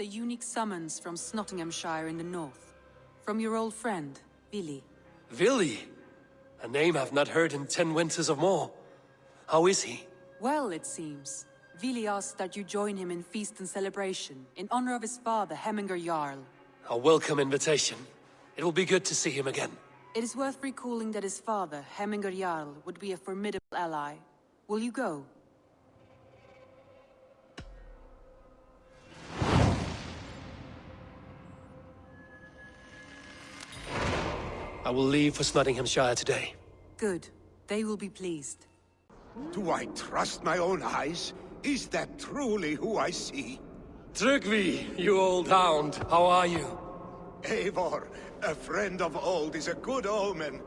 a unique summons from Snotinghamscire in the north. From your old friend, Vili. Vili? A name I've not heard in 10 winters or more. How is he? Well, it seems. Vili asked that you join him in feast and celebration, in honor of his father, Hemminger Jarl. A welcome invitation. It will be good to see him again. It is worth recalling that his father, Hemminger Jarl, would be a formidable ally. Will you go? I will leave for Snotinghamscire today. Good. They will be pleased. Do I trust my own eyes? Is that truly who I see? Trygvi, you old hound, how are you? Eivor, a friend of old is a good omen.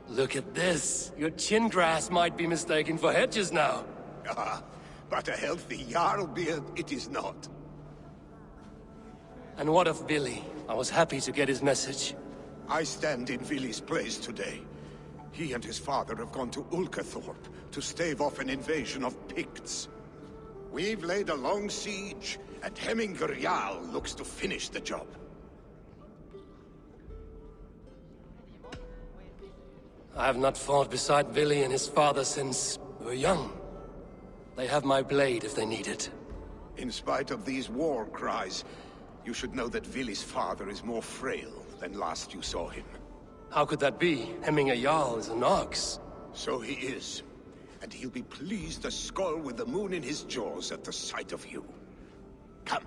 Look at this. Your chin grass might be mistaken for hedges now. Ah, but a healthy Jarl beard it is not. And what of Vili? I was happy to get his message. I stand in Vili's place today. He and his father have gone to Ulkathorpe to stave off an invasion of Picts. We've laid a long siege, and Hemminger Jarl looks to finish the job. I have not fought beside Vili and his father since we were young. They have my blade if they need it. In spite of these war cries, you should know that Vili's father is more frail than last you saw him. How could that be? Hemminger Jarl is an ox. So he is. And he'll be pleased to skull with the moon in his jaws at the sight of you. Come,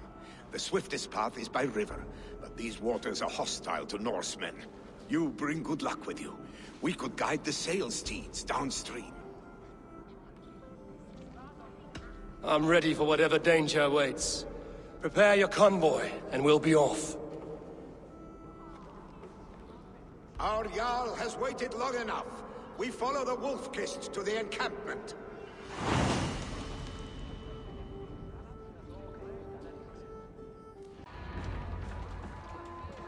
the swiftest path is by river, but these waters are hostile to Norsemen. You bring good luck with you. We could guide the sail steeds downstream. I'm ready for whatever danger awaits. Prepare your convoy, and we'll be off. Our Jarl has waited long enough. We follow the Wolf-Kist to the encampment.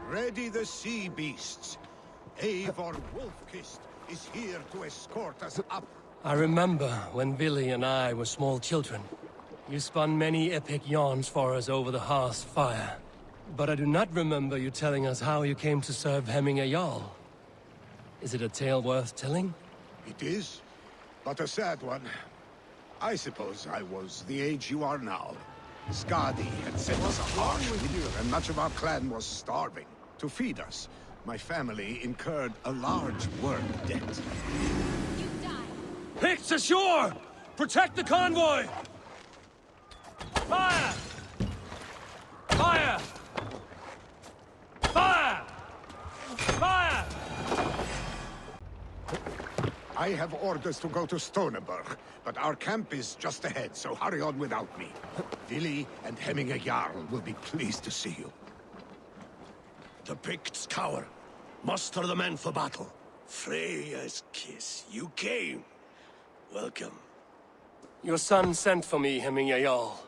Ready the sea beasts. Eivor Wolf-Kist is here to escort us up. I remember when Vili and I were small children. You spun many epic yarns for us over the hearth's fire. But I do not remember you telling us how you came to serve Hemminger Jarl. Is it a tale worth telling? It is, but a sad one. I suppose I was the age you are now. Skadi had sent us a harsh winter, and much of our clan was starving. To feed us, my family incurred a large work debt. You die. Picts ashore! Protect the convoy! Fire! Fire! Fire! Fire! I have orders to go to Stoneberg, but our camp is just ahead, so hurry on without me. Vili and Hemminger Jarl will be pleased to see you. The Picts cower. Muster the men for battle. Freya's kiss. You came. Welcome. Your son sent for me, Hemminger Jarl.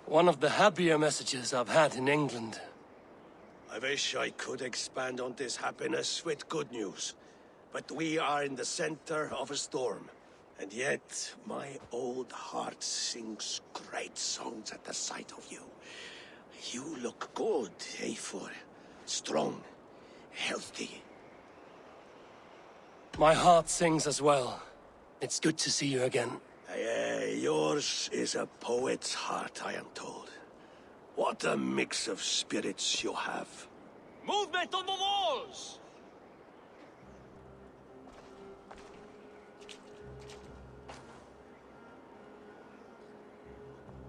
One of the happier messages I've had in England. I wish I could expand on this happiness with good news. But we are in the center of a storm. And yet, my old heart sings great songs at the sight of you. You look good, Eivor. Strong, healthy. My heart sings as well. It's good to see you again. Yours is a poet's heart, I am told. What a mix of spirits you have. Movement on the walls!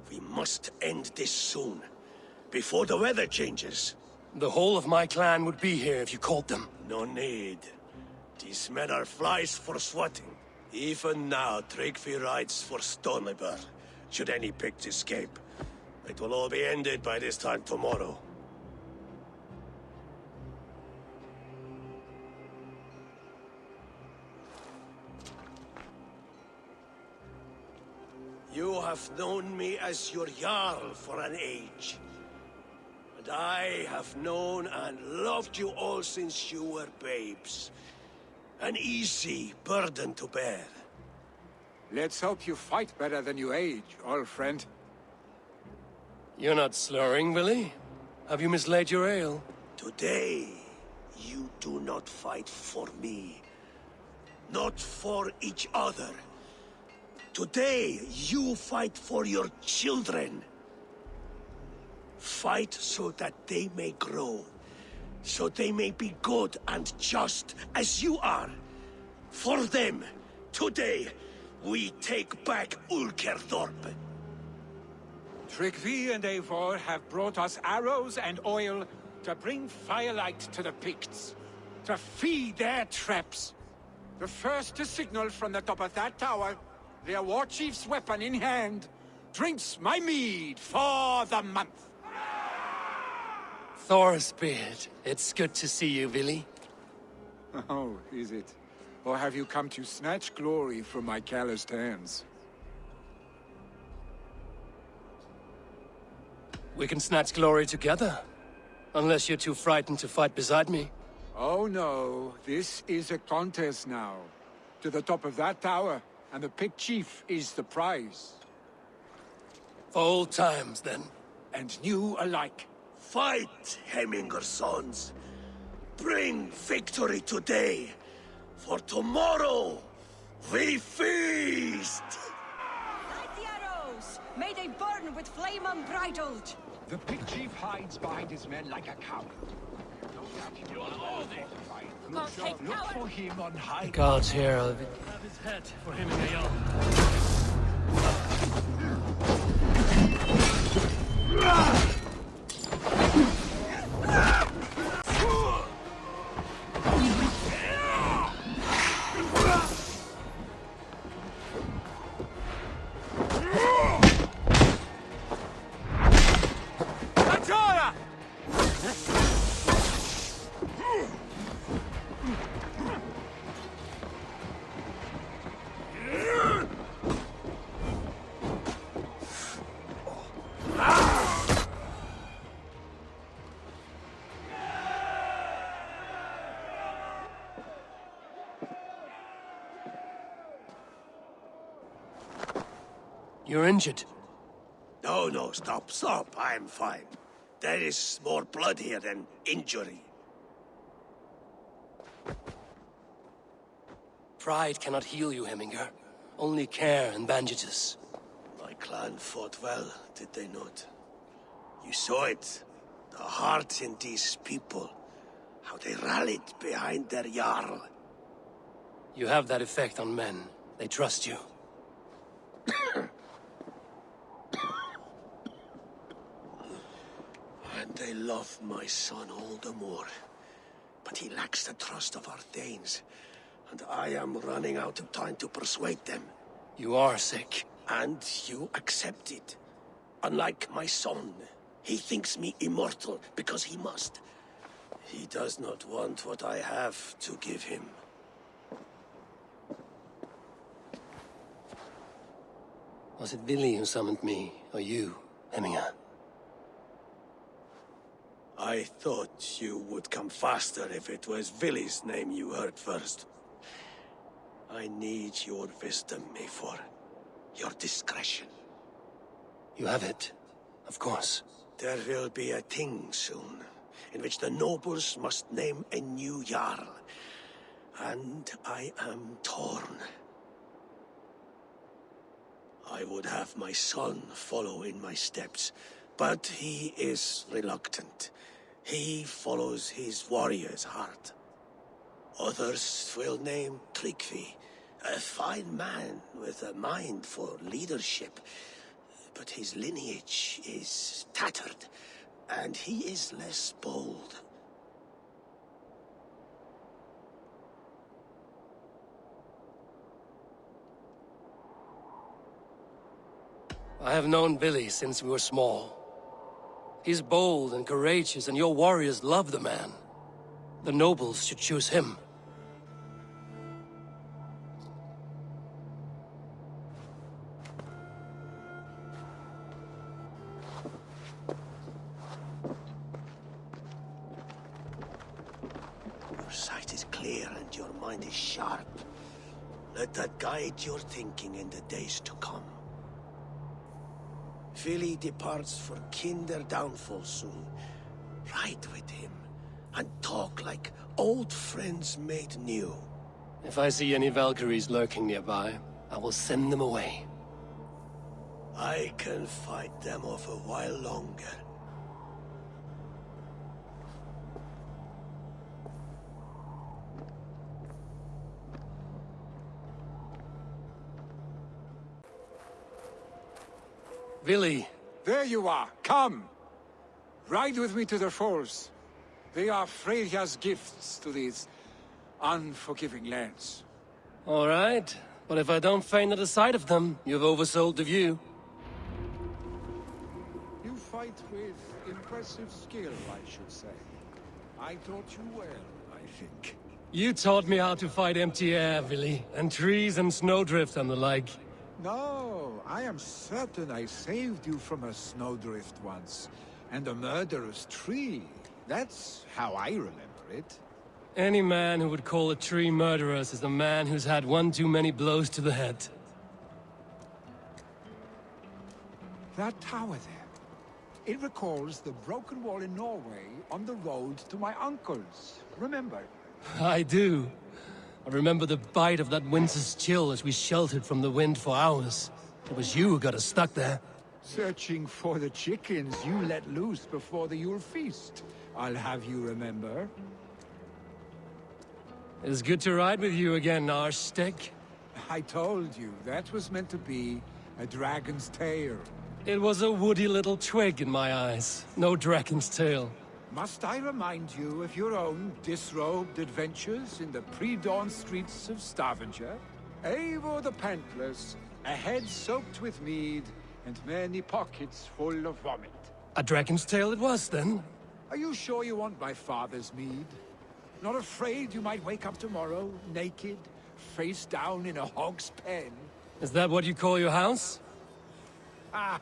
We must end this soon, before the weather changes. The whole of my clan would be here if you called them. No need. These men are flies for swatting. Even now, Tryggvi rides for Stoneberg. Should any Picts escape, it will all be ended by this time tomorrow. You have known me as your Jarl for an age. And I have known and loved you all since you were babes. An easy burden to bear. Let's hope you fight better than you age, old friend. You're not slurring, Willie? Have you mislaid your ale? Today, you do not fight for me. Not for each other. Today, you fight for your children. Fight so that they may grow. So they may be good and just as you are. For them, today, we take back Ulkerthorpe. Tryggvi and Eivor have brought us arrows and oil to bring firelight to the Picts, to feed their traps. The first to signal from the top of that tower, their war chief's weapon in hand, drinks my mead for the month. Thorsbeard, it's good to see you, Vili. Oh, is it? Or have you come to snatch glory from my calloused hands? We can snatch glory together. Unless you're too frightened to fight beside me. Oh no, this is a contest now. To the top of that tower, and the Pict Chief is the prize. For old times, then. And new alike. Fight, Hemminger sons. Bring victory today. For tomorrow, we feast! Light the arrows! May they burn with flame unbridled! The Pict Chief hides behind his men like a coward. Look for him on high. The guards here have his head for him and Ayala. You're injured. No, stop. I'm fine. There is more blood here than injury. Pride cannot heal you, Hemminger. Only care and bandages. My clan fought well, did they not? You saw it. The heart in these people. How they rallied behind their Jarl. You have that effect on men. They trust you. And they love my son all the more. But he lacks the trust of our Danes. And I am running out of time to persuade them. You are sick. And you accept it. Unlike my son, he thinks me immortal because he must. He does not want what I have to give him. Was it Vili who summoned me, or you, Hemminger? I thought you would come faster if it was Vili's name you heard first. I need your wisdom, Eivor. Your discretion. You have it, of course. There will be a thing soon, in which the nobles must name a new Jarl. And I am torn. I would have my son follow in my steps, but he is reluctant. He follows his warrior's heart. Others will name Tryggvi, a fine man with a mind for leadership. But his lineage is tattered, and he is less bold. I have known Vili since we were small. He's bold and courageous, and your warriors love the man. The nobles should choose him. Your sight is clear and your mind is sharp. Let that guide your thinking in the days to come. Vili departs for kinder downfall soon, Ride with him, and talk like old friends made new. If I see any Valkyries lurking nearby, I will send them away. I can fight them off a while longer. Vili, There you are. Come. Ride with me to the falls. They are Freya's gifts to these unforgiving lands. all right. But if I don't faint at the sight of them, you've oversold the view. You fight with impressive skill, I should say. I taught you well, I think. You taught me how to fight empty air, Vili, and trees and snowdrift and the like. No, I am certain I saved you from a snowdrift once, and a murderous tree. That's how I remember it. Any man who would call a tree murderous is a man who's had one too many blows to the head. That tower there, it recalls the broken wall in Norway on the road to my uncle's. Remember? I do. I remember the bite of that winter's chill as we sheltered from the wind for hours. It was you who got us stuck there. Searching for the chickens you let loose before the Yule feast. I'll have you remember. It's good to ride with you again, Arstick. I told you, that was meant to be a dragon's tail. It was a woody little twig in my eyes. No dragon's tail. Must I remind you of your own disrobed adventures in the pre-dawn streets of Stavanger? Eivor the Pantless, a head soaked with mead, and many pockets full of vomit. A dragon's tail it was, then? Are you sure you want my father's mead? Not afraid you might wake up tomorrow, naked, face down in a hog's pen? Is that what you call your house? Ah!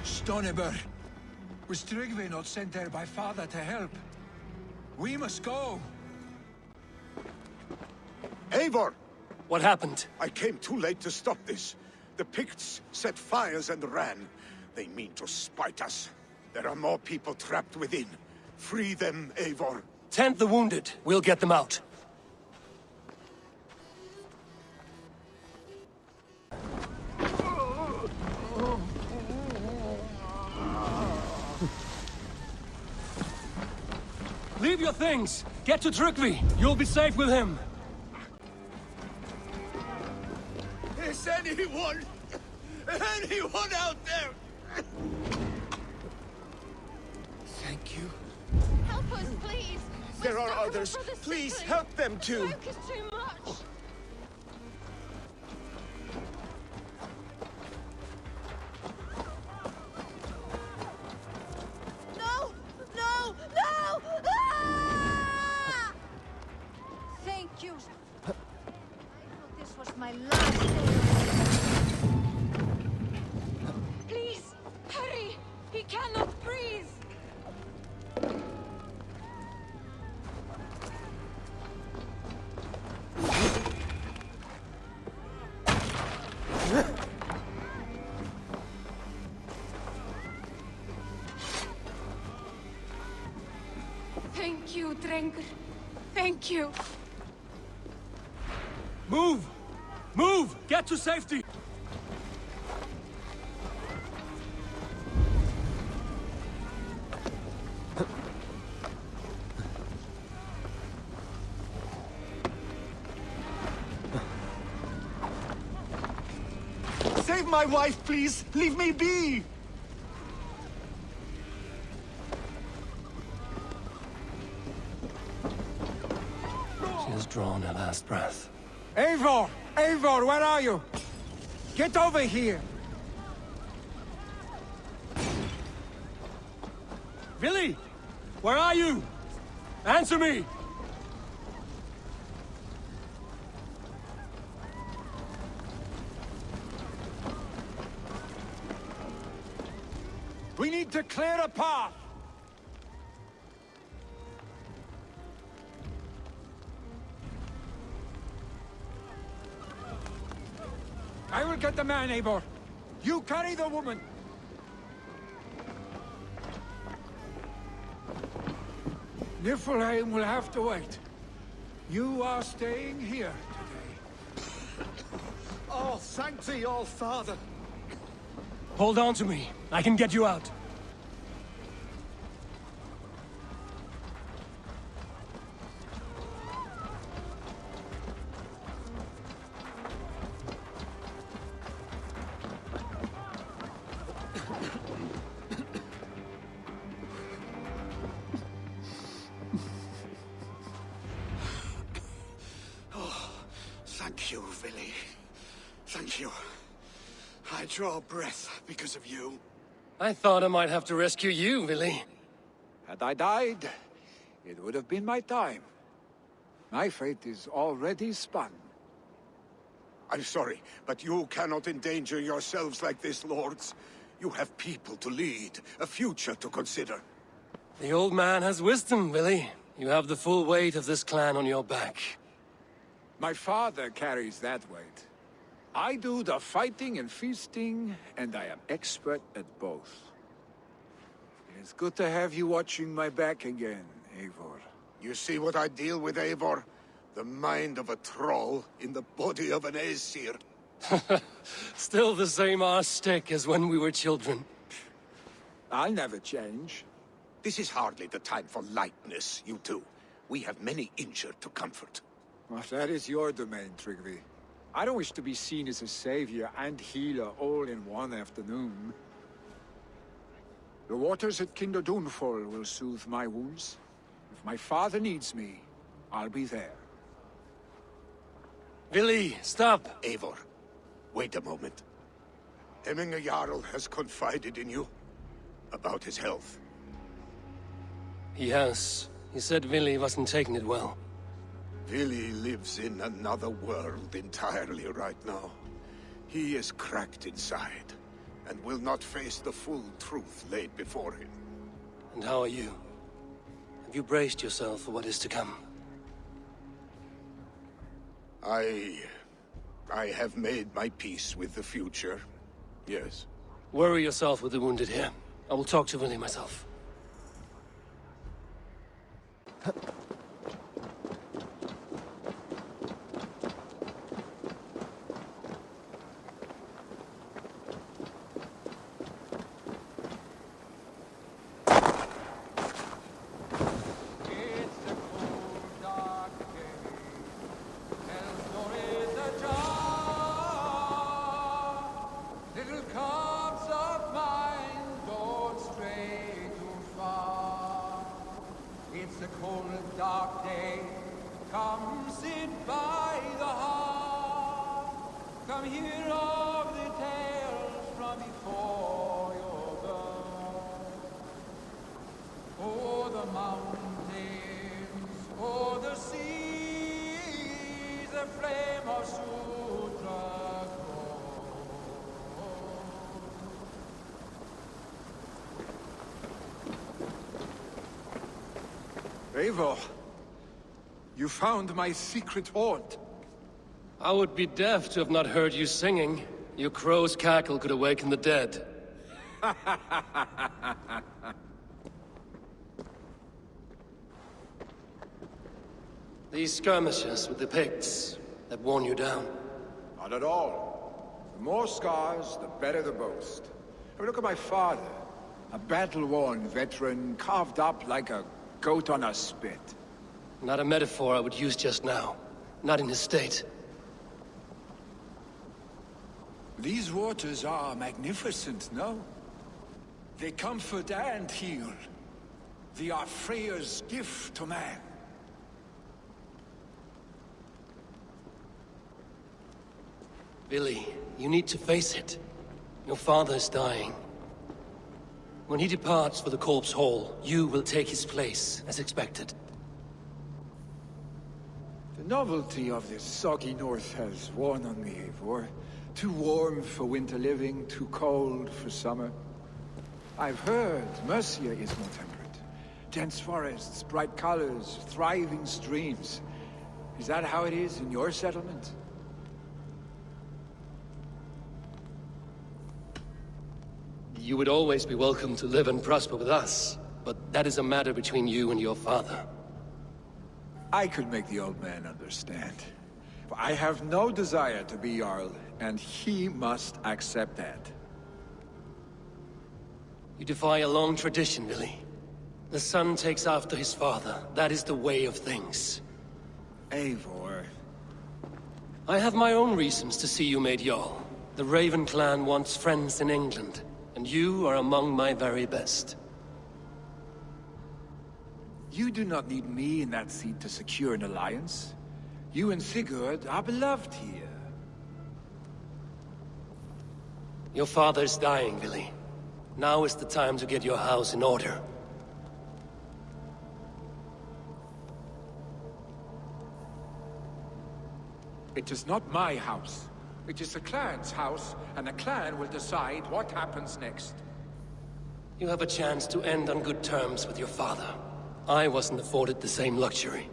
Stoneber! Was Tryggve not sent there by father to help? We must go! Eivor! What happened? I came too late to stop this. The Picts set fires and ran. They mean to spite us. There are more people trapped within. Free them, Eivor. Tend the wounded. We'll get them out. Leave your things! Get to Tryggve! You'll be safe with him! Is anyone out there? Thank you. Help us, please! There are others. Please help them too. Smoke is too much! No! No! No! Ah! Thank you. I thought this was my last day. Please, hurry! He cannot breathe! Thank you, Drengur. Thank you. Move! Move! Get to safety! Save my wife, please! Leave me be! She has drawn her last breath. Eivor! Eivor, where are you? Get over here! Vili! Where are you? Answer me! We need to clear a path! I will get the man, Eivor. You carry the woman. Niflheim will have to wait. You are staying here today. Oh, thank thee, all father. Hold on to me. I can get you out. Thank you, Vili. Thank you. I draw breath because of you. I thought I might have to rescue you, Vili. Had I died, it would have been my time. My fate is already spun. I'm sorry, but you cannot endanger yourselves like this, lords. You have people to lead, a future to consider. The old man has wisdom, Vili. You have the full weight of this clan on your back. My father carries that weight. I do the fighting and feasting, and I am expert at both. It's good to have you watching my back again, Eivor. You see what I deal with, Eivor? The mind of a troll in the body of an Aesir. Still the same arse stick as when we were children. I'll never change. This is hardly the time for lightness, you two. We have many injured to comfort. Well, that is your domain, Tryggvi. I don't wish to be seen as a savior and healer all in one afternoon. The waters at Kinderdunfall will soothe my wounds. If my father needs me, I'll be there. Vili, stop! Eivor, wait a moment. Hemminger Jarl has confided in you about his health. He has. He said Vili wasn't taking it well. Vili lives in another world entirely right now. He is cracked inside, and will not face the full truth laid before him. And how are you? Have you braced yourself for what is to come? I have made my peace with the future, yes. Worry yourself with the wounded here. I will talk to Vili myself. It's a cold, dark day. Come sit by the hearth. Come hear of the tales from before your birth. Oh, the mountains, oh, the seas, the flame of Sutra glows. Eivor, you found my secret haunt. I would be deaf to have not heard you singing. Your crow's cackle could awaken the dead. These skirmishes with the Picts that worn you down. Not at all. The more scars, the better the boast. I mean, look at my father. A battle-worn veteran, carved up like a goat on a spit. Not a metaphor I would use just now. Not in his state. These waters are magnificent, no? They comfort and heal. They are Freya's gift to man. Vili, you need to face it. Your father is dying. When he departs for the Corpse Hall, you will take his place, as expected. The novelty of this soggy north has worn on me, Eivor. Too warm for winter living, too cold for summer. I've heard Mercia is more temperate. Dense forests, bright colors, thriving streams. Is that how it is in your settlement? You would always be welcome to live and prosper with us, but that is a matter between you and your father. I could make the old man understand. I have no desire to be Jarl, and he must accept that. You defy a long tradition, Willy. The son takes after his father. That is the way of things. Eivor. I have my own reasons to see you made Jarl. The Raven clan wants friends in England, and you are among my very best. You do not need me in that seat to secure an alliance. You and Sigurd are beloved here. Your father is dying, Willy. Now is the time to get your house in order. It is not my house. It is the clan's house, and the clan will decide what happens next. You have a chance to end on good terms with your father. I wasn't afforded the same luxury.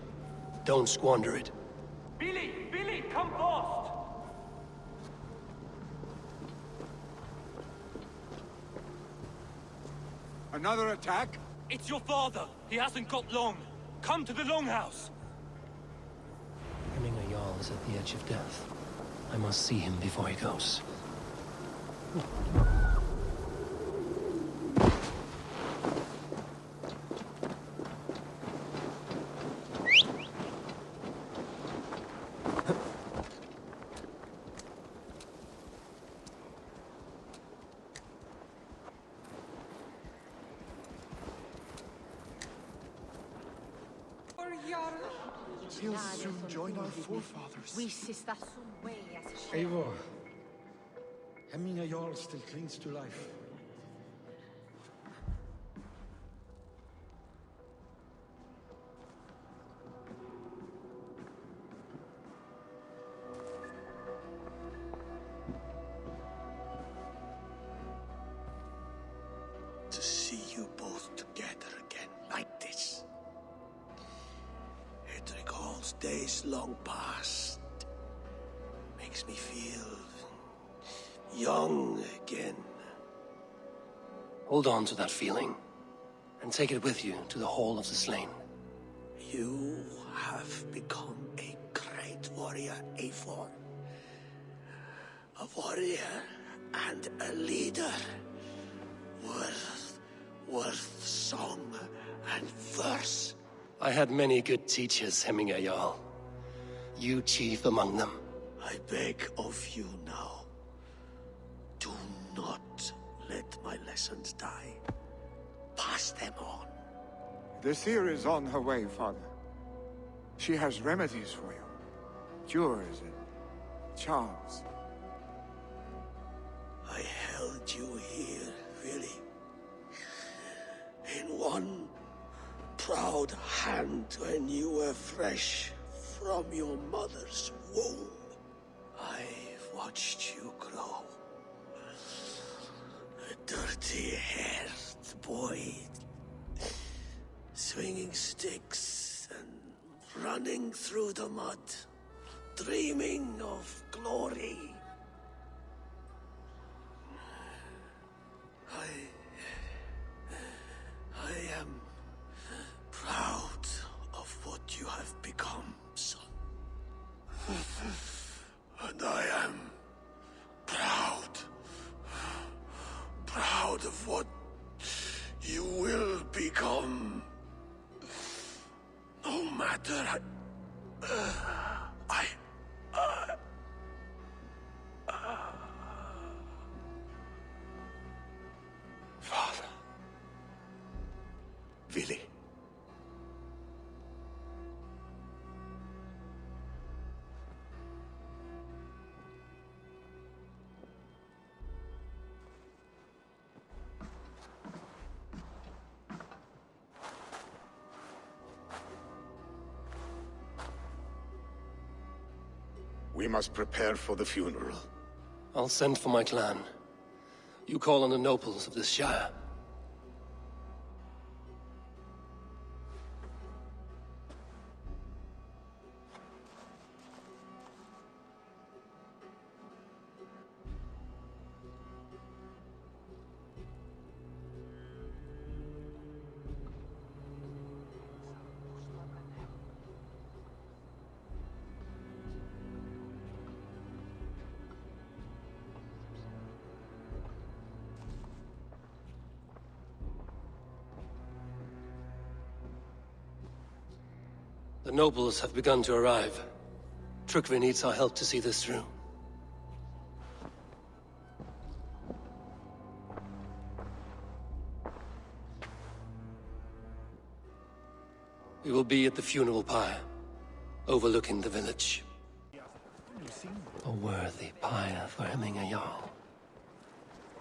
Don't squander it. Billy! Billy, come fast! Another attack? It's your father! He hasn't got long! Come to the Longhouse! Hemming a Jarl is at the edge of death. I must see him before he goes. We'll soon join our forefathers. Eivor. Eivor. Hemming a Jarl still clings to life. To see you both together again like this. It recalls days long past. Makes me feel young again. Hold on to that feeling, and take it with you to the Hall of the Slain. You have become a great warrior, Eivor. A warrior and a leader. Worth song and verse. I had many good teachers, Hemming a Jarl. You chief among them. I beg of you now, do not let my lessons die. Pass them on. The seer is on her way, Father. She has remedies for you. Cures and charms. I held you here, really. In one proud hand when you were fresh from your mother's womb. I've watched you grow. A dirty-haired boy, swinging sticks and running through the mud, dreaming of glory. I am proud of what you have become, son. And I am proud of what you will become. No matter Father. Willy. We must prepare for the funeral. I'll send for my clan. You call on the nobles of this shire. nobles have begun to arrive. Trygve needs our help to see this through. We will be at the funeral pyre, overlooking the village. A worthy pyre for Hemminger Jarl.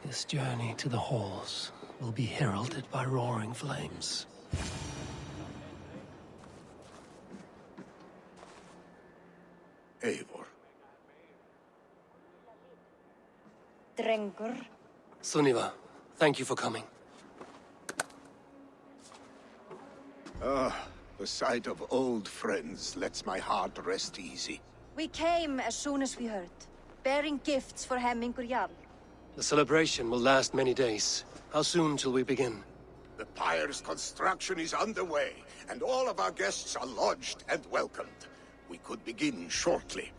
His journey to the halls will be heralded by roaring flames. Eivor. Drengur. Sunniva, thank you for coming. The sight of old friends lets my heart rest easy. We came as soon as we heard, bearing gifts for Hemmingur Jarl. The celebration will last many days. How soon till we begin? The pyre's construction is underway, and all of our guests are lodged and welcomed. We could begin shortly.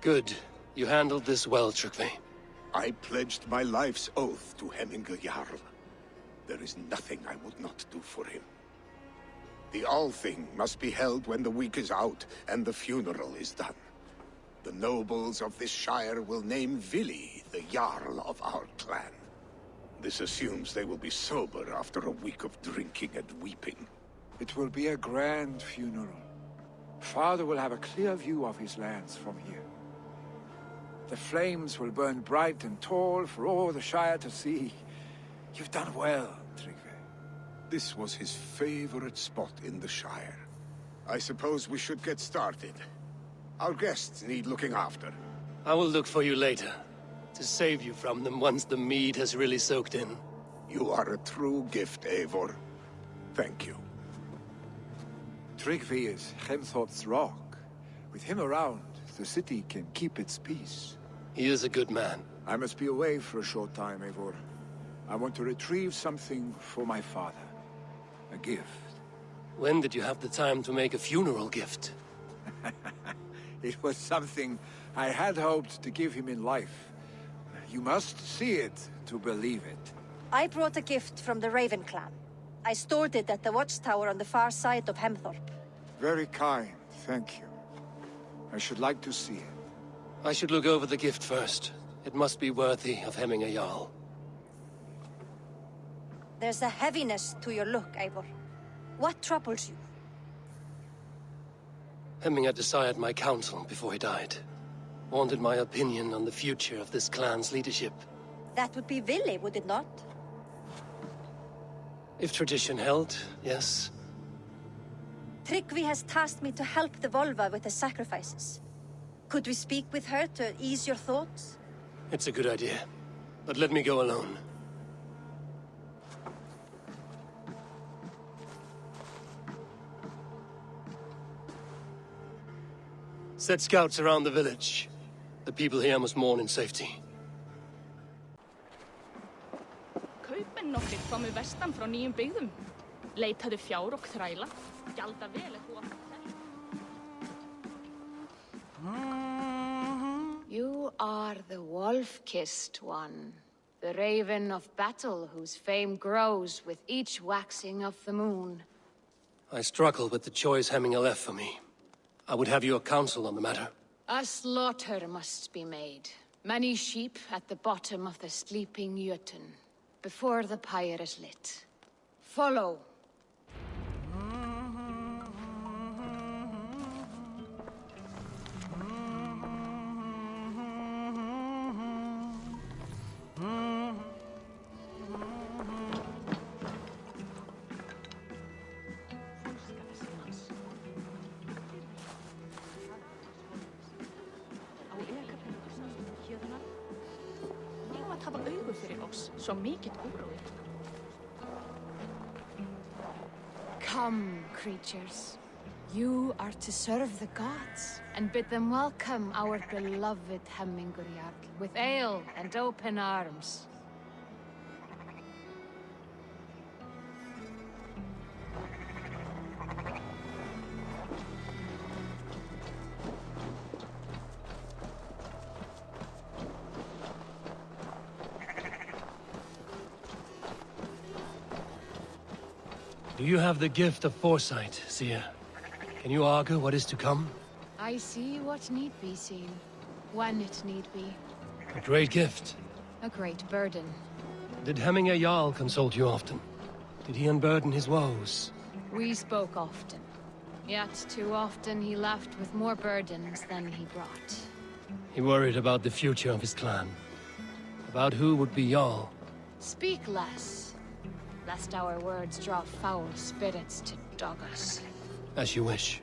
Good. You handled this well, Trygve. I pledged my life's oath to Hemminger Jarl. There is nothing I would not do for him. The Althing must be held when the week is out and the funeral is done. The nobles of this shire will name Vili the Jarl of our clan. This assumes they will be sober after a week of drinking and weeping. It will be a grand funeral. Father will have a clear view of his lands from here. The flames will burn bright and tall for all the Shire to see. You've done well, Trygve. This was his favorite spot in the Shire. I suppose we should get started. Our guests need looking after. I will look for you later, to save you from them once the mead has really soaked in. You are a true gift, Eivor. Thank you. Trygve is Hemthorp's rock. With him around, the city can keep its peace. He is a good man. I must be away for a short time, Eivor. I want to retrieve something for my father. A gift. When did you have the time to make a funeral gift? It was something I had hoped to give him in life. You must see it to believe it. I brought a gift from the Raven clan. I stored it at the watchtower on the far side of Hemthorp. Very kind, thank you. I should like to see it. I should look over the gift first. It must be worthy of Hemminger Jarl. There's a heaviness to your look, Eivor. What troubles you? Hemminger desired my counsel before he died. Wanted my opinion on the future of this clan's leadership. That would be Vili, would it not? If tradition held, yes. Trygve has tasked me to help the Volva with the sacrifices. Could we speak with her to ease your thoughts? It's a good idea. But let me go alone. Set scouts around the village. The people here must mourn in safety. Kaupmenn nokkrir komu vestan frá nýjum byggðum. Leitaðu fjár og þræla. Gjalda vel ef þú átt að. You are the wolf-kissed one. The raven of battle whose fame grows with each waxing of the moon. I struggle with the choice Hemminger left for me. I would have your counsel on the matter. A slaughter must be made. Many sheep at the bottom of the sleeping Jötun, before the pyre is lit. Follow. Svo mikið órói. Come, creatures. You are to serve the gods, and bid them welcome our beloved Hemmingur Jarl with ale and open arms. Do you have the gift of foresight, Seer? Can you augur what is to come? I see what need be seen, when it need be. A great gift. A great burden. Did Hemminger Jarl consult you often? Did he unburden his woes? We spoke often. Yet too often he left with more burdens than he brought. He worried about the future of his clan. About who would be Jarl. Speak less, lest our words draw foul spirits to dog us. As you wish.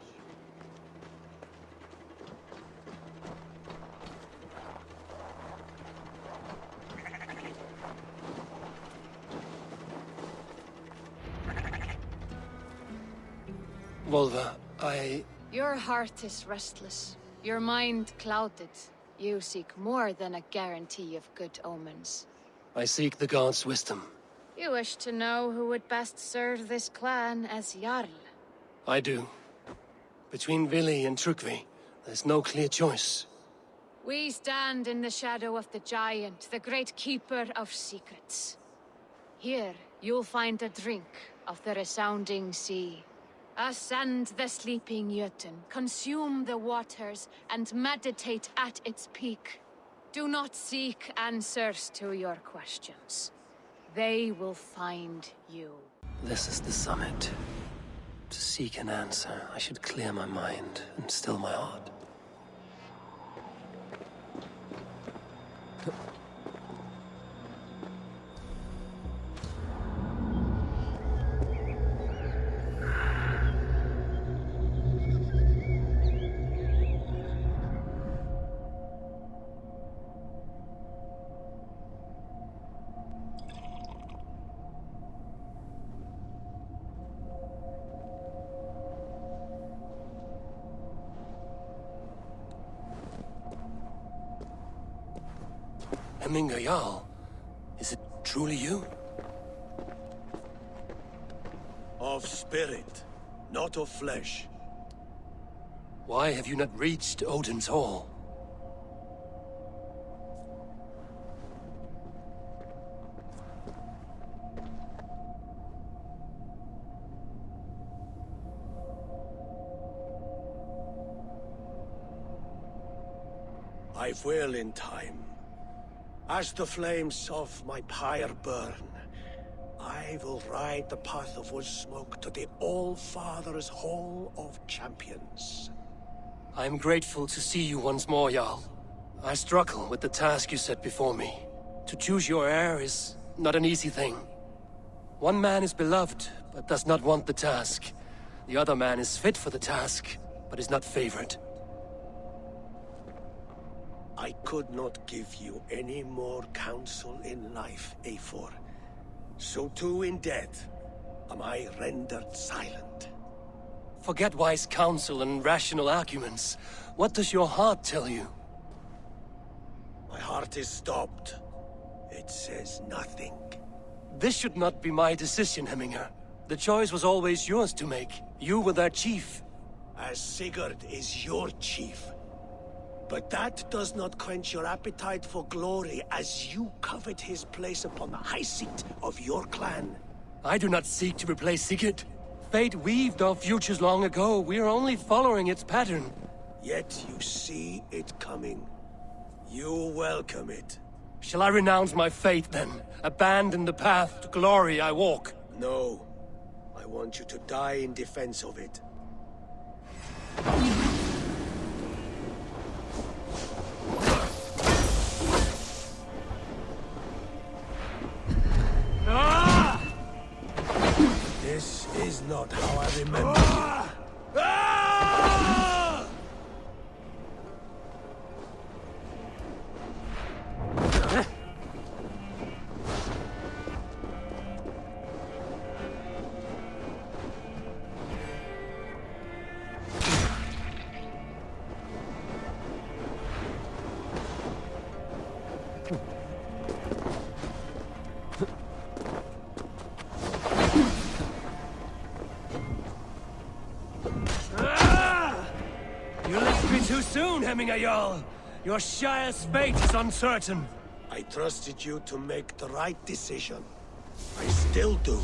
Volva, Your heart is restless. Your mind clouded. You seek more than a guarantee of good omens. I seek the gods' wisdom. You wish to know who would best serve this clan as Jarl. I do. Between Vili and Trukvi, there's no clear choice. We stand in the shadow of the giant, the great keeper of secrets. Here, you'll find a drink of the resounding sea. Ascend the sleeping Jötun, consume the waters, and meditate at its peak. Do not seek answers to your questions. They will find you. This is the summit. To seek an answer, I should clear my mind and still my heart. Hemminger Jarl, is it truly you? Of spirit, not of flesh. Why have you not reached Odin's Hall? I will in time. As the flames of my pyre burn, I will ride the path of wood smoke to the All-Father's Hall of Champions. I am grateful to see you once more, Jarl. I struggle with the task you set before me. To choose your heir is not an easy thing. One man is beloved, but does not want the task. The other man is fit for the task, but is not favored. I could not give you any more counsel in life, Eivor. So too in death am I rendered silent. Forget wise counsel and rational arguments. What does your heart tell you? My heart is stopped. It says nothing. This should not be my decision, Hemminger. The choice was always yours to make. You were their chief. As Sigurd is your chief. But that does not quench your appetite for glory as you covet his place upon the high seat of your clan. I do not seek to replace Sigurd. Fate weaved our futures long ago. We are only following its pattern. Yet you see it coming. You welcome it. Shall I renounce my faith, then? Abandon the path to glory I walk? No. I want you to die in defense of it. This is not how I remember you. You left me too soon, Hemminger Jarl. Your Shire's fate is uncertain. I trusted you to make the right decision. I still do.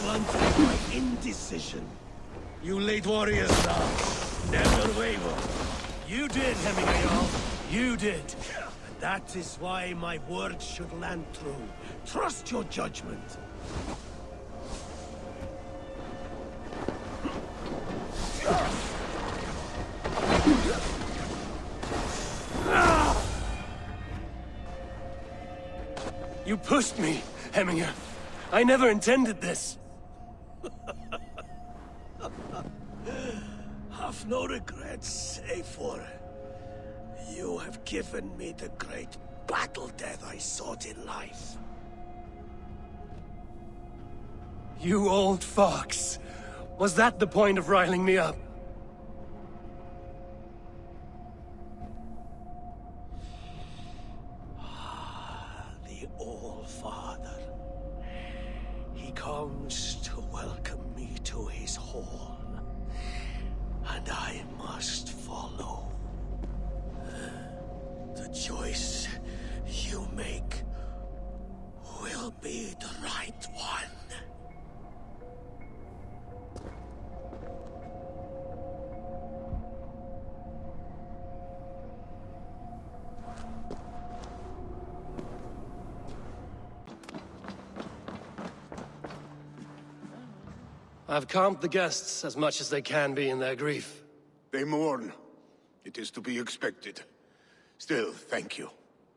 blunted my indecision. You late warriors now, never waver. You did, Hemingway Jarl. You did. And that is why my words should land true. Trust your judgment. You pushed me, Heminger. I never intended this. Have no regrets, Eivor. You have given me the great battle death I sought in life. You old fox. Was that the point of riling me up? The All-Father. He comes to welcome me to his hall. And I must follow. The choice you make will be the right one. I've calmed the guests as much as they can be in their grief. They mourn. It is to be expected. Still, thank you.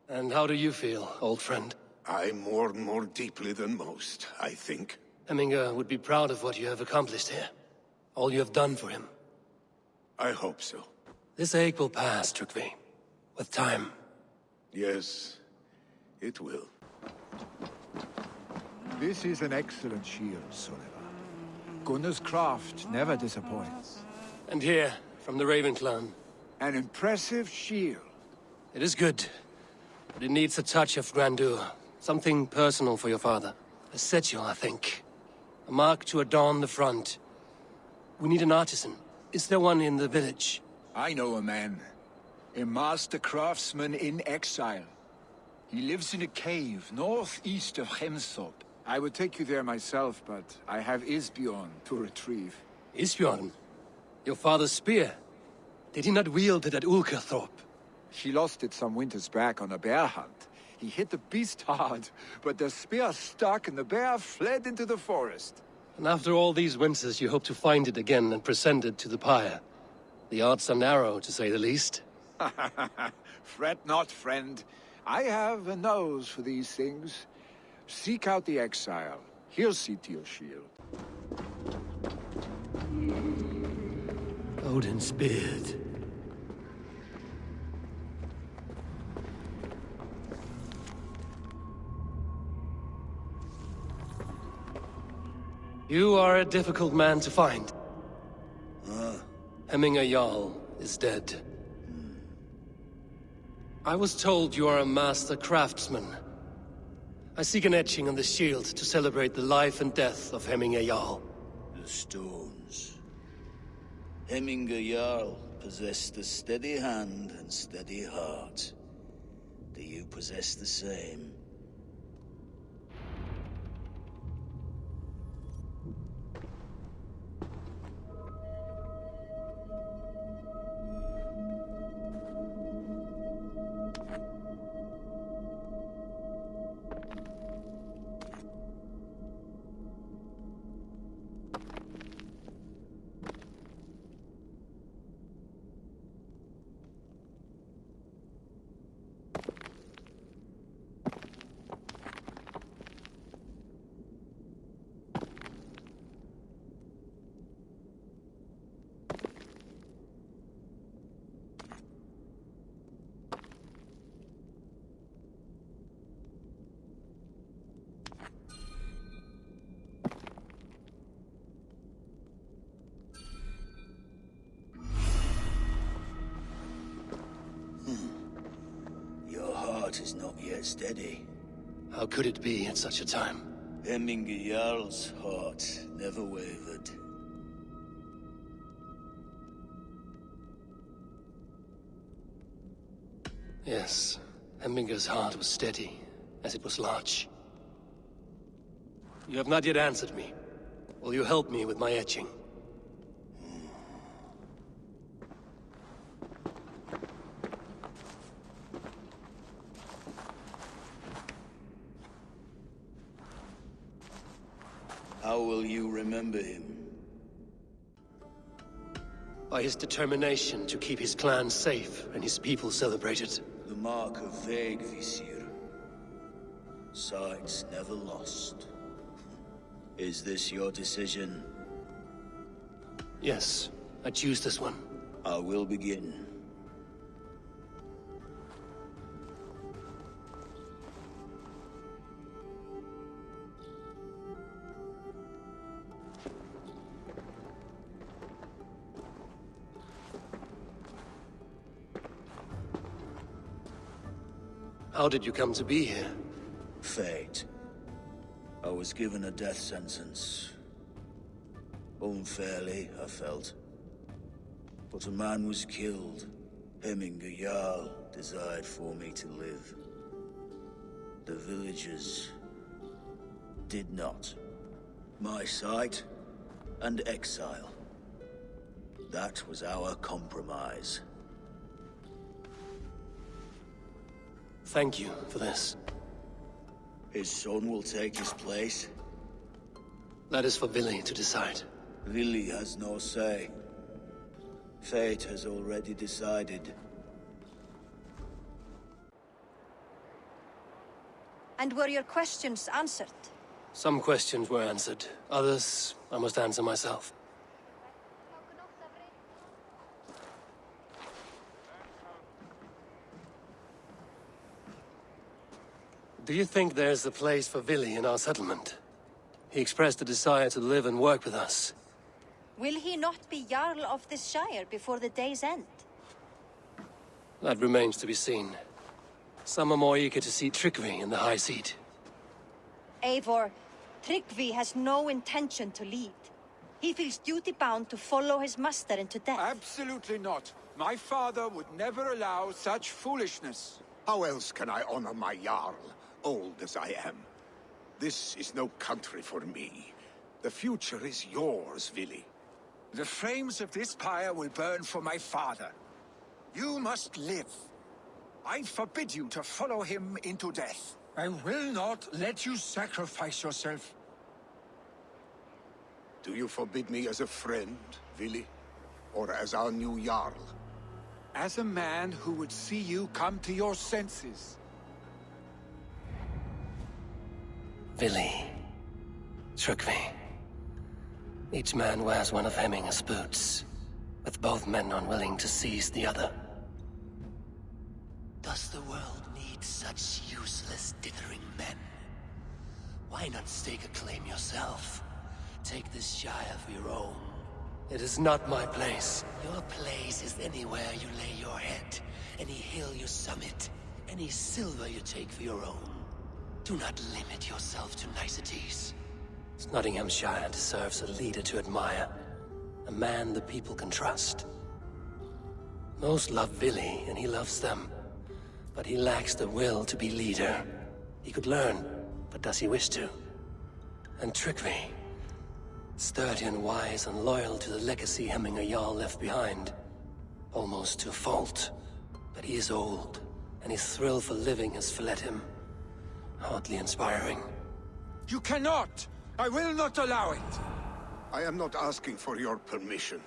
And how do you feel, old friend? I mourn more deeply than most, I think. Heminger would be proud of what you have accomplished here. All you have done for him. I hope so. This ache will pass, Trygve. With time. Yes, it will. This is an excellent shield, Sullivan. Gunnar's craft never disappoints. And here, from the Raven clan. An impressive shield. It is good, but it needs a touch of grandeur. Something personal for your father. A sigil, I think. A mark to adorn the front. We need an artisan. Is there one in the village? I know a man. A master craftsman in exile. He lives in a cave northeast of Hemsop. I would take you there myself, but I have Isbjorn to retrieve. Isbjorn? Your father's spear? Did he not wield it at Ulkerthorpe? He lost it some winters back on a bear hunt. He hit the beast hard, but the spear stuck and the bear fled into the forest. And after all these winters, you hope to find it again and present it to the pyre. The odds are narrow, to say the least. Fret not, friend. I have a nose for these things. Seek out the exile. He'll see to your shield. Odin's beard. You are a difficult man to find. Hemminger Jarl is dead. I was told you are a master craftsman. I seek an etching on the shield to celebrate the life and death of Hemminger Jarl. The stones. Hemminger Jarl possessed a steady hand and steady heart. Do you possess the same? Is not yet steady. How could it be at such a time? Hemminger Jarl's heart never wavered. Yes, Hemminger's heart was steady, as it was large. You have not yet answered me. Will you help me with my etching? How will you remember him? By his determination to keep his clan safe and his people celebrated. The mark of Visir. Sights never lost. Is this your decision? Yes, I choose this one. I will begin. How did you come to be here? Fate. I was given a death sentence. Unfairly, I felt. But a man was killed. Hemminger Jarl desired for me to live. The villagers did not. My sight and exile. That was our compromise. Thank you for this. His son will take his place. That is for Vili to decide. Vili has no say. Fate has already decided. And were your questions answered? Some questions were answered. Others, I must answer myself. Do you think there's a place for Vili in our settlement? He expressed a desire to live and work with us. Will he not be Jarl of this Shire before the day's end? That remains to be seen. Some are more eager to see Tryggvi in the high seat. Eivor, Tryggvi has no intention to lead. He feels duty-bound to follow his master into death. Absolutely not. My father would never allow such foolishness. How else can I honor my Jarl, old as I am? This is no country for me. The future is yours, Vili. The flames of this pyre will burn for my father. You must live. I forbid you to follow him into death. I will not let you sacrifice yourself. Do you forbid me as a friend, Vili? Or as our new Jarl? As a man who would see you come to your senses. Vili. Tryggvi. Each man wears one of Hemminger's boots, with both men unwilling to seize the other. Does the world need such useless, dithering men? Why not stake a claim yourself? Take this Shire for your own. It is not my place. Your place is anywhere you lay your head, any hill you summit, any silver you take for your own. Do not limit yourself to niceties. Snotinghamscire deserves a leader to admire. A man the people can trust. Most love Vili, and he loves them. But he lacks the will to be leader. He could learn, but does he wish to? And Tryggvi, sturdy and wise and loyal to the legacy Hemminger Jarl left behind. Almost to a fault. But he is old, and his thrill for living has fled him. Hardly inspiring. You cannot! I will not allow it! I am not asking for your permission.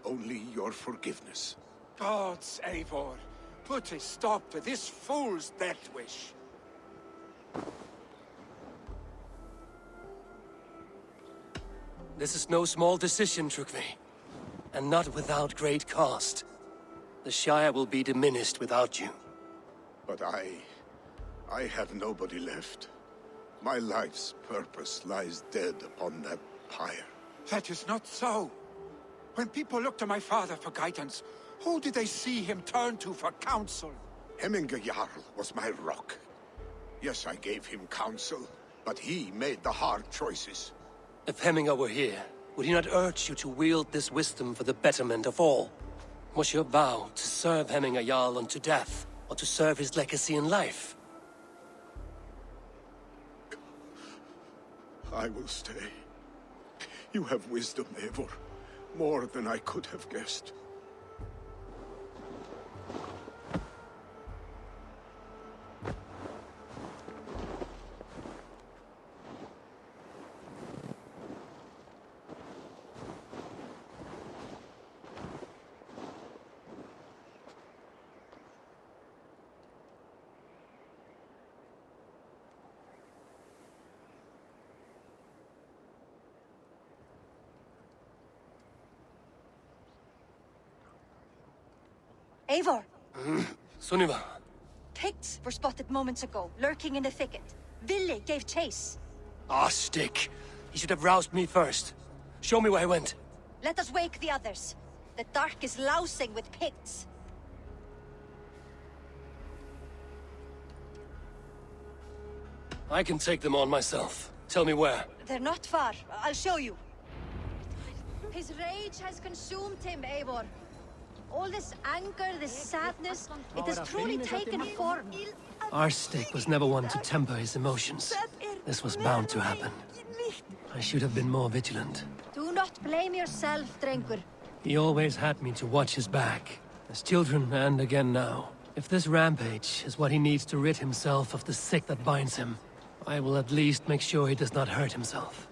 Only your forgiveness. Gods, Eivor, put a stop to this fool's death wish. This is no small decision, Tryggvi. And not without great cost. The Shire will be diminished without you. But I have nobody left. My life's purpose lies dead upon that pyre. That is not so. When people look to my father for guidance, who did they see him turn to for counsel? Hemminger Jarl was my rock. Yes, I gave him counsel, but he made the hard choices. If Hemminger were here, would he not urge you to wield this wisdom for the betterment of all? Was your vow to serve Hemminger Jarl unto death, or to serve his legacy in life? I will stay. You have wisdom, Eivor. More than I could have guessed. Eivor! Sunniva. Picts were spotted moments ago, lurking in the thicket. Vili gave chase. Ah, stick. He should have roused me first. Show me where he went. Let us wake the others. The dark is lousing with Picts. I can take them on myself. Tell me where. They're not far. I'll show you. His rage has consumed him, Eivor. All this anger, this sadness, it has truly taken form. Our stick was never one to temper his emotions. This was bound to happen. I should have been more vigilant. Do not blame yourself, Drengur. He always had me to watch his back. As children, and again now. If this rampage is what he needs to rid himself of the sick that binds him, I will at least make sure he does not hurt himself.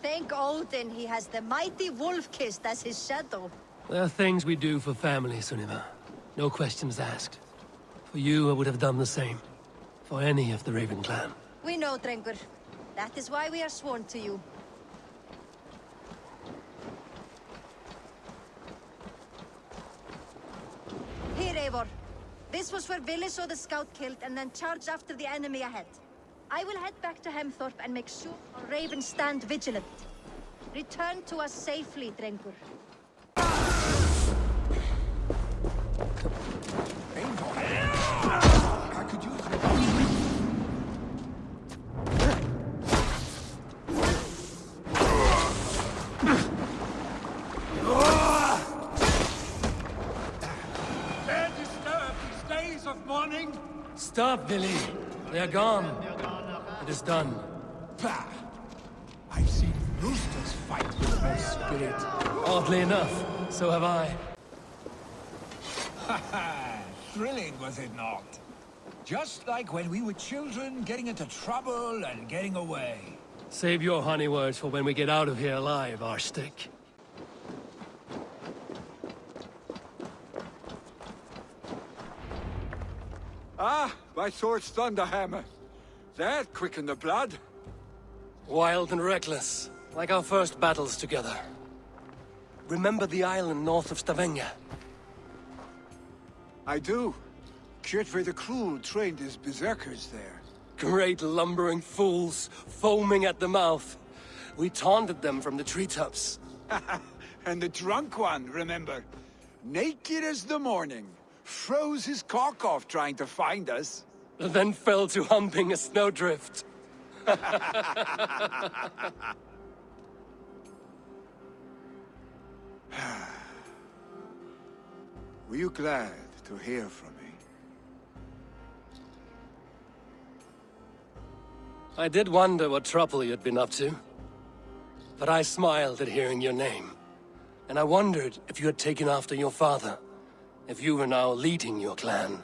Thank Odin he has the mighty Wolf-Kissed as his shadow. There are things we do for family, Sunniva. No questions asked. For you, I would have done the same. For any of the Raven clan. We know, Drengur. That is why we are sworn to you. Here, Eivor. This was where Vili saw the scout killed and then charged after the enemy ahead. I will head back to Hemthorpe and make sure our Ravens stand vigilant. Return to us safely, Drengur. I could use They're disturbed these days of mourning. Stop, Vili. They are gone. It is done. Bah! I've seen roosters fight with no spirit. Oddly enough, so have I. Thrilling, was it not? Just like when we were children, getting into trouble and getting away. Save your honey words for when we get out of here alive, our stick. Ah, my sword's thunderhammer. That quickened the blood. Wild and reckless, like our first battles together. Remember the island north of Stavanger? I do. Kjotve the Cruel trained his berserkers there. Great lumbering fools, foaming at the mouth. We taunted them from the treetops. And the drunk one, remember? Naked as the morning. Froze his cock off trying to find us. Then fell to humping a snowdrift. Were you glad to hear from me? I did wonder what trouble you'd been up to. But I smiled at hearing your name. And I wondered if you had taken after your father. If you were now leading your clan.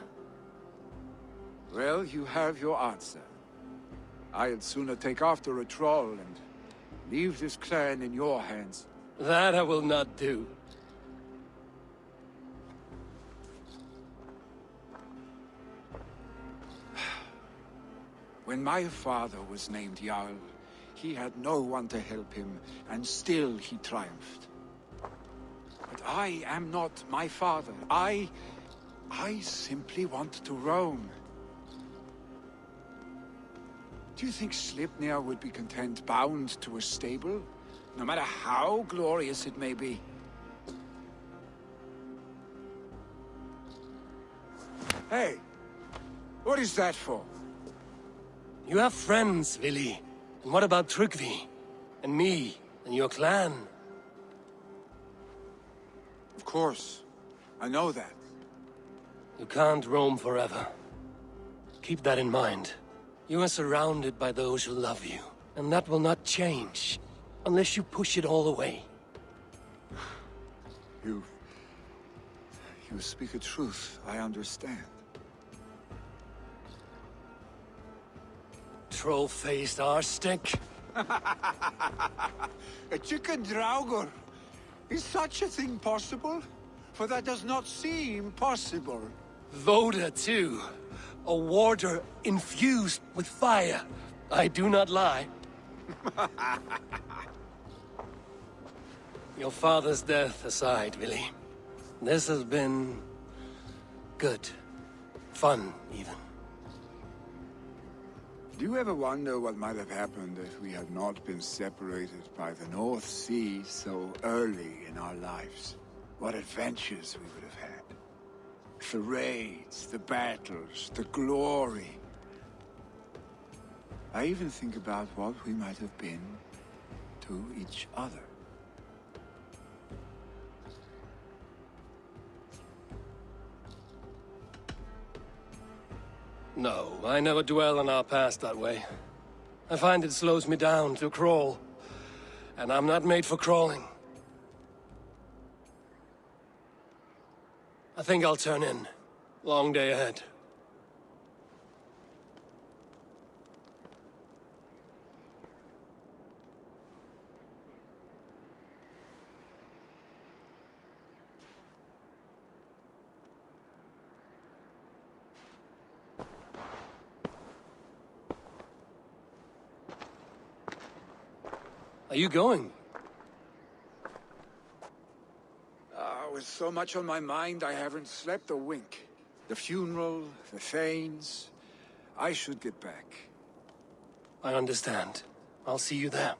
Well, you have your answer. I'd sooner take after a troll and leave this clan in your hands. That I will not do. When my father was named Jarl, he had no one to help him, and still he triumphed. But I am not my father. I simply want to roam. Do you think Sleipnir would be content bound to a stable, no matter how glorious it may be? Hey, what is that for? You have friends, Vili. And what about Tryggvi? And me? And your clan? Of course. I know that. You can't roam forever. Keep that in mind. You are surrounded by those who love you. And that will not change. unless you push it all away. You speak a truth, I understand. Troll-faced arstick. A chicken draugr. Is such a thing possible? For that does not seem possible. Voda, too. A warder infused with fire. I do not lie. Your father's death aside, Willy. This has been... good. Fun, even. Do you ever wonder what might have happened if we had not been separated by the North Sea so early in our lives? What adventures we would have had. The raids, the battles, the glory. I even think about what we might have been to each other. No, I never dwell on our past that way. I find it slows me down to crawl. And I'm not made for crawling. I think I'll turn in. Long day ahead. Are you going? With so much on my mind, I haven't slept a wink. The funeral, the Thanes. I should get back. I understand. I'll see you there.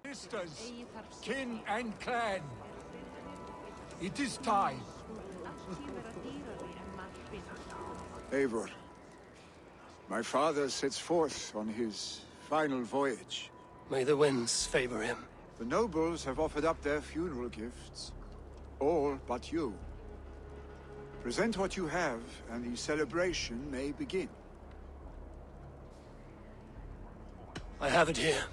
Sisters, kin and clan. It is time. Eivor, my father sets forth on his final voyage. May the winds favor him. The nobles have offered up their funeral gifts. All but you. Present what you have, and the celebration may begin. I have it here.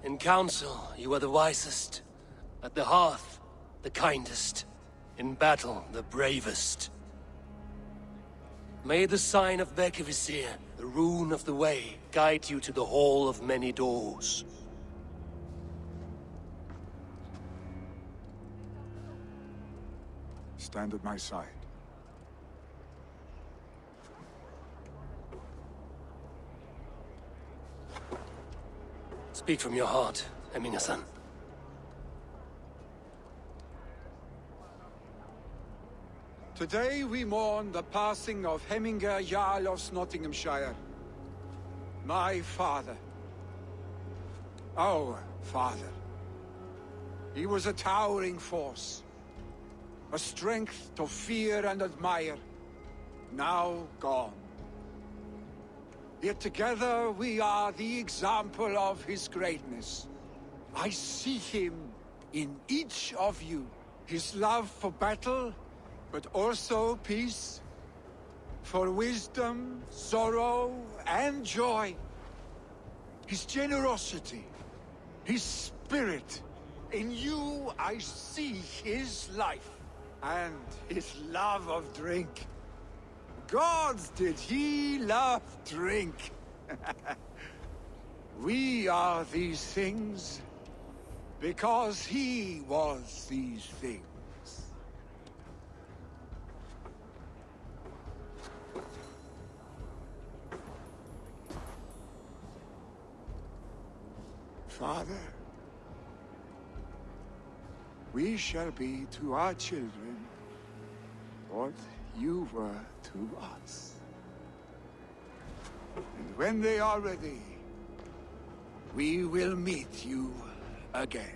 In council, you are the wisest. At the hearth, the kindest. In battle, the bravest. May the sign of Bekivisir, the rune of the way, guide you to the Hall of Many Doors. Stand at my side. Speak from your heart, Eminasan. Today we mourn the passing of Hemminger Jarl of Snotinghamscire. My father. Our father. He was a towering force. A strength to fear and admire. Now gone. Yet together we are the example of his greatness. I see him in each of you. His love for battle, but also peace. For wisdom, sorrow, and joy. His generosity, his spirit. In you I see his life, and his love of drink. Gods, did he love drink! We are these things because he was these things. Father, we shall be to our children what you were to us. And when they are ready, We will meet you again.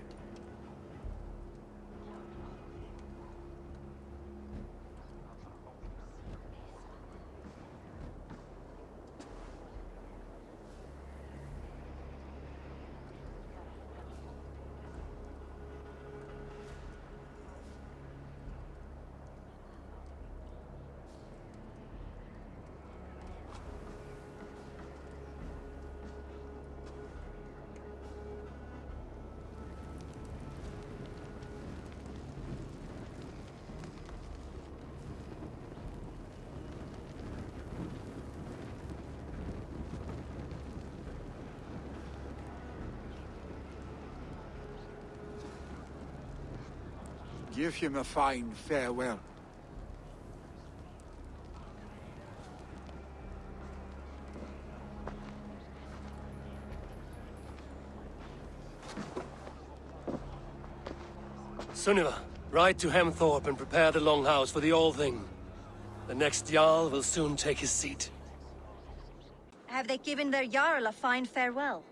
Give him a fine farewell. Sunniva, ride to Hemthorpe and prepare the Longhouse for the All-Thing. The next Jarl will soon take his seat. Have they given their Jarl a fine farewell?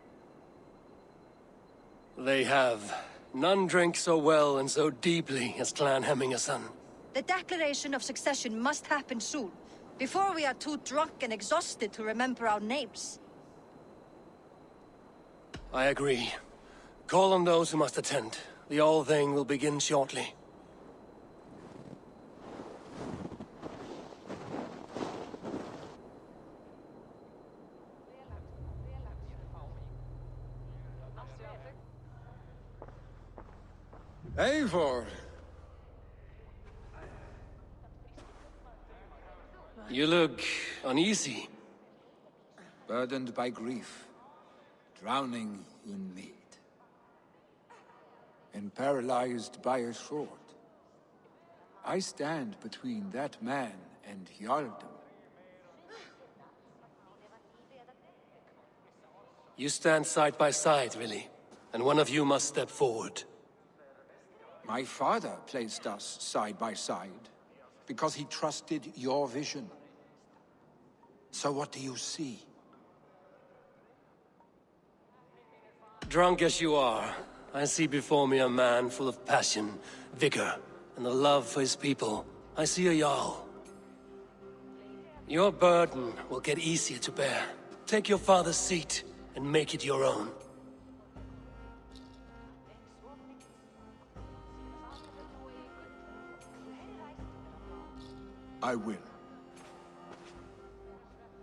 They have. None drink so well and so deeply as Clan Hemmingerson. The declaration of succession must happen soon, before we are too drunk and exhausted to remember our names. I agree. Call on those who must attend. The All-Thing will begin shortly. Eivor! You look uneasy. Burdened by grief, drowning in mead, and paralyzed by a sword. I stand between that man and Jarldom. You stand side by side, really, and one of you must step forward. My father placed us side by side, because he trusted your vision. So what do you see? Drunk as you are, I see before me a man full of passion, vigor, and a love for his people. I see a Jarl. Your burden will get easier to bear. Take your father's seat and make it your own. I will.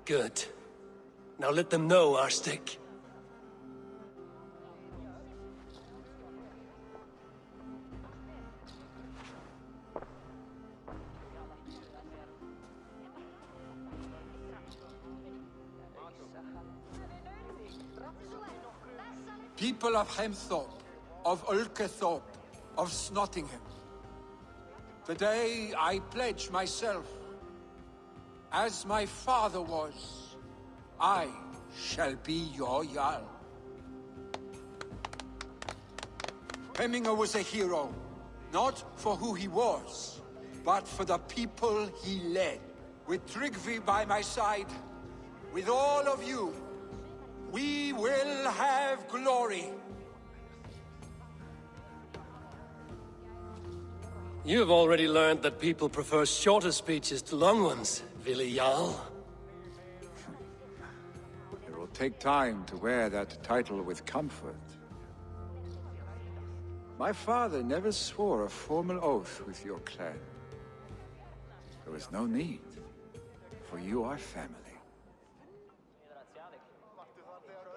Good. Now let them know our stick. People of Hemthorpe, of Ulkethorpe, of Snotingham. Today I pledge myself, as my father was, I shall be your Jarl. Hemminger was a hero, not for who he was, but for the people he led. With Tryggvi by my side, with all of you, we will have glory. You have already learned that people prefer shorter speeches to long ones, Willi Jarl. It will take time to wear that title with comfort. My father never swore a formal oath with your clan. There was no need, for you are family.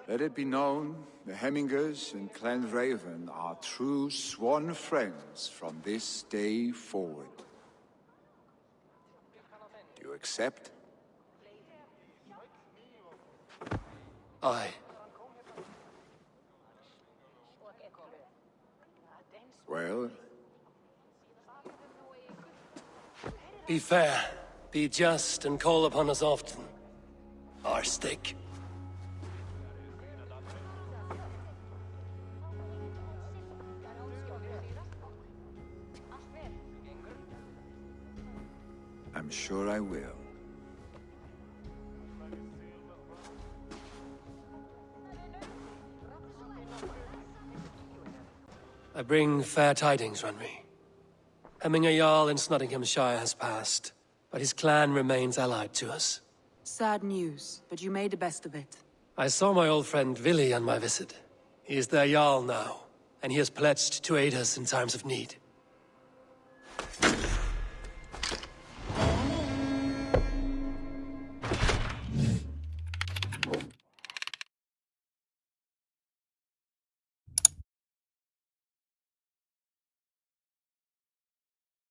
Let it be known, the Hemmingers and Clan Raven are true sworn friends from this day forward. Do you accept? Aye. Well? Be fair, be just, and call upon us often. Our stick. I'm sure I will. bring fair tidings, Runry. Hemminger Jarl in Snotinghamscire has passed, but his clan remains allied to us. Sad news, but you made the best of it. I saw my old friend Vili on my visit. He is their Jarl now, and he has pledged to aid us in times of need.